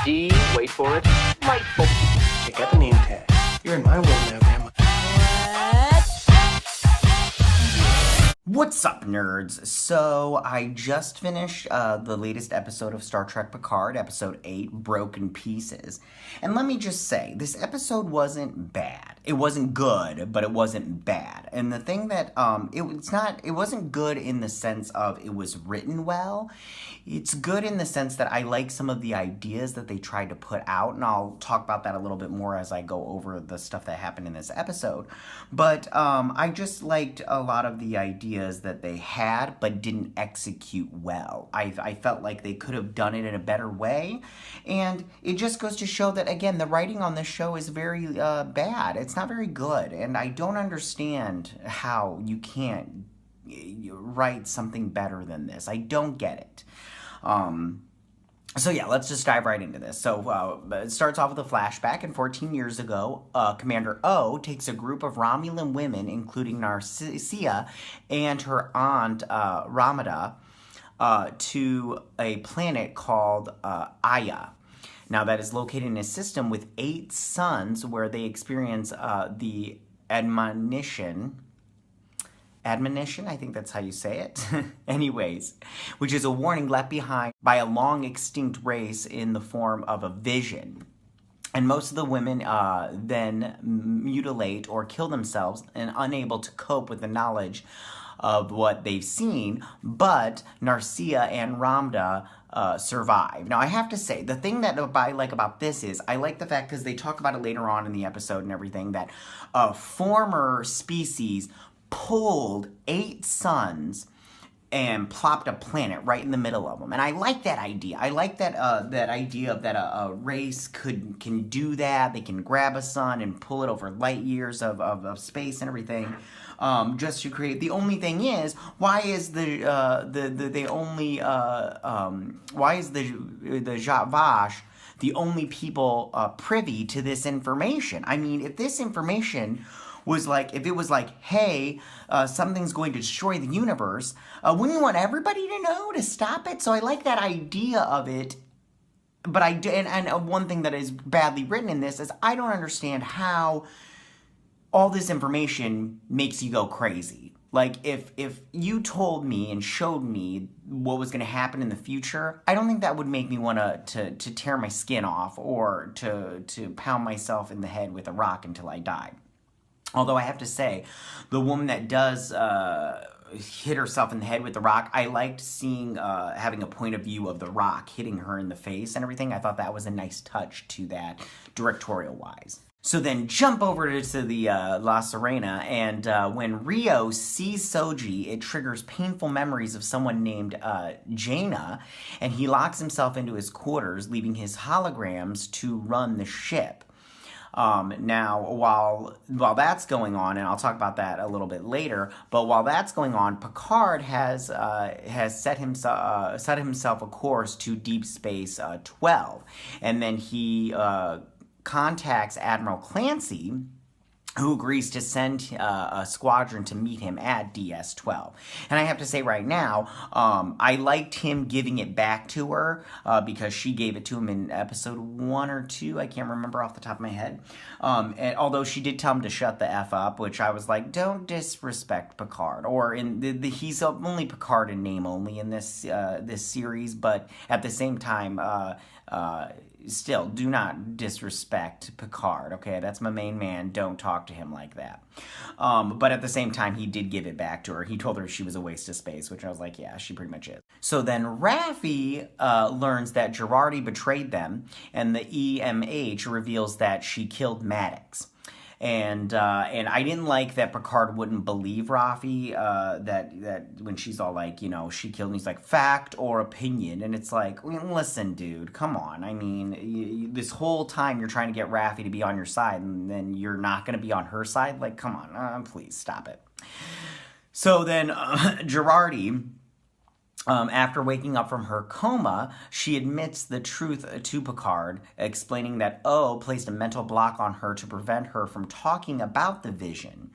D, wait for it, light bulb. You got the name tag. You're in my world now, Grandma. What's up, nerds? So, I just finished the latest episode of Star Trek Picard, episode 8, Broken Pieces. And let me just say, this episode wasn't bad. It wasn't good, but it wasn't bad. And the thing that, it wasn't good in the sense of it was written well. It's good in the sense that I like some of the ideas that they tried to put out, and I'll talk about that a little bit more as I go over the stuff that happened in this episode. But I just liked a lot of the ideas that they had, but didn't execute well. I felt like they could have done it in a better way, and it just goes to show that, again, the writing on this show is very bad. It's not very good, and I don't understand how you can't write something better than this. I don't get it. So yeah, let's just dive right into this. So it starts off with a flashback, and 14 years ago, Commander O takes a group of Romulan women, including Narcia and her aunt Ramada, to a planet called Aya. Now, that is located in a system with 8 suns where they experience the admonition, I think that's how you say it. Anyways, which is a warning left behind by a long extinct race in the form of a vision. And most of the women then mutilate or kill themselves and unable to cope with the knowledge of what they've seen, but Narcia and Ramda survive. Now, I have to say, the thing that I like about this is, I like the fact, because they talk about it later on in the episode and everything, that a former species pulled 8 suns and plopped a planet right in the middle of them. And I like that idea. I like that that idea of that a race can do that. They can grab a sun and pull it over light years of space and everything, just to create. The only thing is, why is the Javash the only people privy to this information? I mean, if this information was like, if it was like, hey, something's going to destroy the universe, wouldn't you want everybody to know to stop it? So I like that idea of it, but and one thing that is badly written in this is I don't understand how all this information makes you go crazy. Like, if you told me and showed me what was going to happen in the future, I don't think that would make me want to tear my skin off or to pound myself in the head with a rock until I die. Although I have to say, the woman that does hit herself in the head with the rock, I liked seeing, having a point of view of the rock hitting her in the face and everything. I thought that was a nice touch to that, directorial-wise. So then jump over to the La Serena, and when Rios sees Soji, it triggers painful memories of someone named Jaina, and he locks himself into his quarters, leaving his holograms to run the ship. Now, while that's going on, and I'll talk about that a little bit later, but while that's going on, Picard has set himself a course to Deep Space 12, and then he contacts Admiral Clancy, who agrees to send a squadron to meet him at DS-12. And I have to say right now, I liked him giving it back to her, because she gave it to him in episode 1 or 2, I can't remember off the top of my head. And although she did tell him to shut the F up, which I was like, don't disrespect Picard. Or he's only Picard in name only in this series, but at the same time, still, do not disrespect Picard, okay? That's my main man. Don't talk to him like that. But at the same time, he did give it back to her. He told her she was a waste of space, which I was like, yeah, she pretty much is. So then Raffi learns that Jurati betrayed them, and the EMH reveals that she killed Maddox. And I didn't like that Picard wouldn't believe Raffi, that when she's all like, you know, she killed him, he's like, fact or opinion? And it's like, listen, dude, come on. I mean, this whole time you're trying to get Raffi to be on your side, and then you're not going to be on her side? Like, come on, please, stop it. So then Jurati After waking up from her coma, she admits the truth to Picard, explaining that O placed a mental block on her to prevent her from talking about the vision.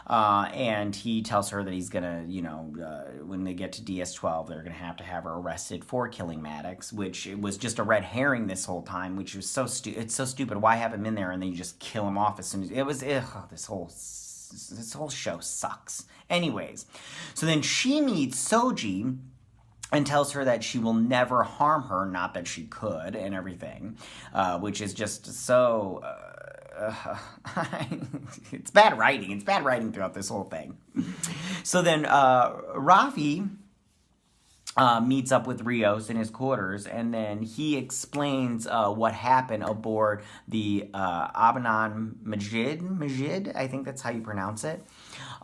And he tells her that he's gonna, when they get to DS-12, they're gonna have to have her arrested for killing Maddox, which it was just a red herring this whole time, which was so it's so stupid. Why have him in there and then you just kill him off as soon as it was? This whole show sucks. Anyways, so then she meets Soji and tells her that she will never harm her, not that she could, and everything, which is just so... it's bad writing. It's bad writing throughout this whole thing. So then Rafi meets up with Rios in his quarters, and then he explains what happened aboard the Abanan Majid, I think that's how you pronounce it.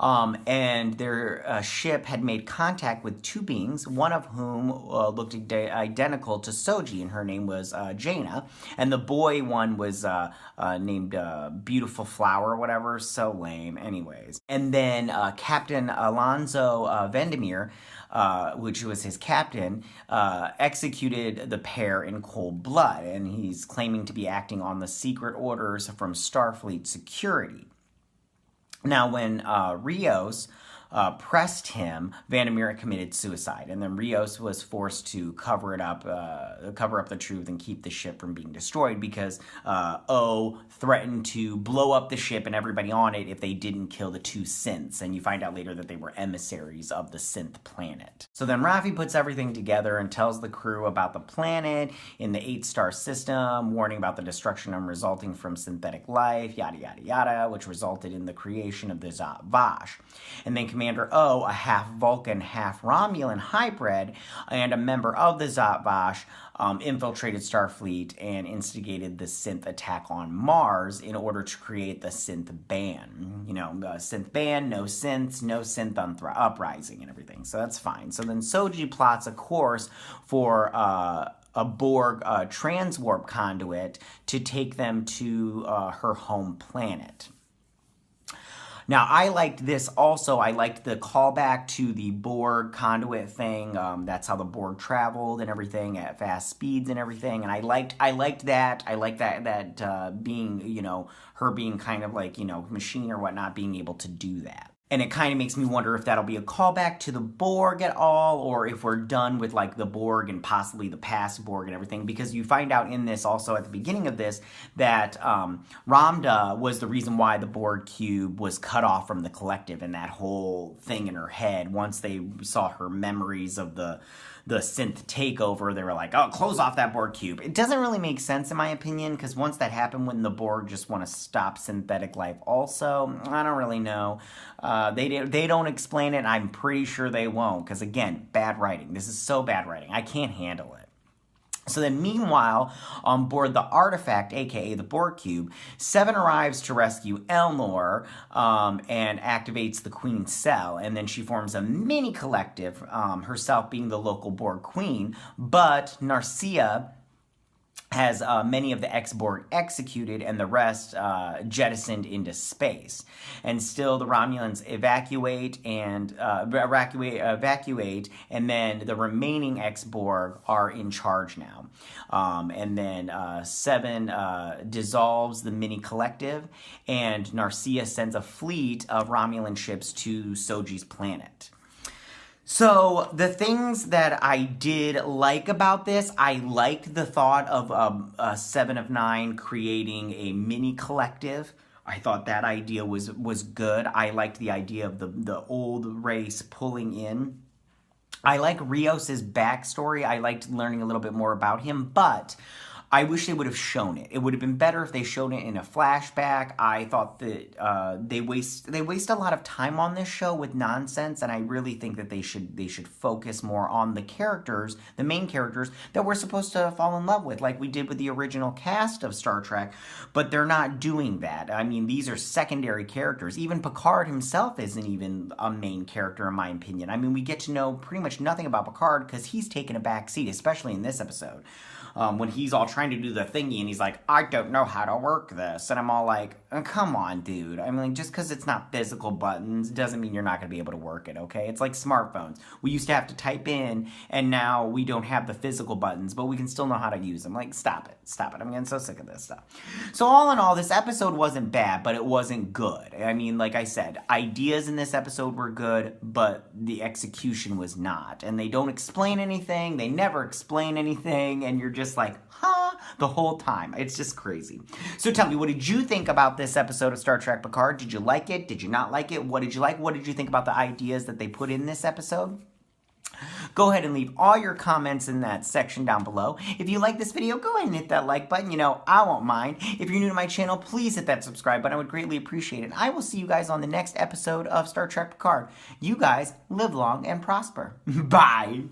And their ship had made contact with two beings, one of whom looked identical to Soji, and her name was Jaina. And the boy one was named Beautiful Flower or whatever, so lame. Anyways. And then Captain Alonso Vendemir, which was his captain, executed the pair in cold blood, and he's claiming to be acting on the secret orders from Starfleet security. Now, when Rios pressed him, Vandermeer committed suicide, and then Rios was forced to cover up the truth and keep the ship from being destroyed because O threatened to blow up the ship and everybody on it if they didn't kill the two synths, and you find out later that they were emissaries of the synth planet. So then Raffi puts everything together and tells the crew about the planet in the 8-star system, warning about the destruction resulting from synthetic life, yada yada yada, which resulted in the creation of the Zhat Vash. And then Commander O, a half Vulcan, half Romulan hybrid, and a member of the Zhat Vash, infiltrated Starfleet and instigated the synth attack on Mars in order to create the synth ban. Synth ban, no synths, no synth uprising and everything. So that's fine. So then Soji plots a course for a Borg transwarp conduit to take them to her home planet. Now, I liked this also. I liked the callback to the Borg conduit thing. That's how the Borg traveled and everything at fast speeds and everything. And I liked that. I liked that being, her being kind of like, machine or whatnot, being able to do that. And it kind of makes me wonder if that'll be a callback to the Borg at all, or if we're done with, like, the Borg and possibly the past Borg and everything. Because you find out in this, also at the beginning of this, that Ramda was the reason why the Borg cube was cut off from the collective, and that whole thing in her head. Once they saw her memories of the synth takeover, they were like, oh, close off that Borg cube. It doesn't really make sense in my opinion, because once that happened, wouldn't the Borg just want to stop synthetic life also? I don't really know. They don't explain it, and I'm pretty sure they won't, because again, bad writing. This is so bad writing. I can't handle it. So then, meanwhile, on board the artifact, aka the Borg Cube, Seven arrives to rescue Elnor and activates the Queen's cell, and then she forms a mini collective, herself being the local Borg Queen, but Narcia has many of the ex-Borg executed and the rest jettisoned into space. And still the Romulans evacuate, and then the remaining ex-Borg are in charge now. And then Seven dissolves the mini-collective, and Narcia sends a fleet of Romulan ships to Soji's planet. So, the things that I did like about this, I liked the thought of 7 of 9 creating a mini collective. I thought that idea was good. I liked the idea of the old race pulling in. I like Rios' backstory. I liked learning a little bit more about him, but I wish they would have shown it. It would have been better if they showed it in a flashback. I thought that they waste a lot of time on this show with nonsense, and I really think that they should focus more on the characters, the main characters that we're supposed to fall in love with, like we did with the original cast of Star Trek. But they're not doing that. I mean, these are secondary characters. Even Picard himself isn't even a main character, in my opinion. I mean, we get to know pretty much nothing about Picard because he's taken a back seat, especially in this episode. When he's all trying trying to do the thingy, and he's like, I don't know how to work this. And I'm all like, come on, dude. I mean, just because it's not physical buttons doesn't mean you're not going to be able to work it, okay? It's like smartphones. We used to have to type in, and now we don't have the physical buttons, but we can still know how to use them. Like, stop it. Stop it. I'm getting so sick of this stuff. So all in all, this episode wasn't bad, but it wasn't good. I mean, like I said, ideas in this episode were good, but the execution was not. And they don't explain anything. They never explain anything, and you're just like, huh? The whole time. It's just crazy. So tell me, what did you think about this episode of Star Trek Picard? Did you like it? Did you not like it? What did you like? What did you think about the ideas that they put in this episode? Go ahead and leave all your comments in that section down below. If you like this video, go ahead and hit that like button. You know, I won't mind. If you're new to my channel, please hit that subscribe button. I would greatly appreciate it. I will see you guys on the next episode of Star Trek Picard. You guys live long and prosper. Bye.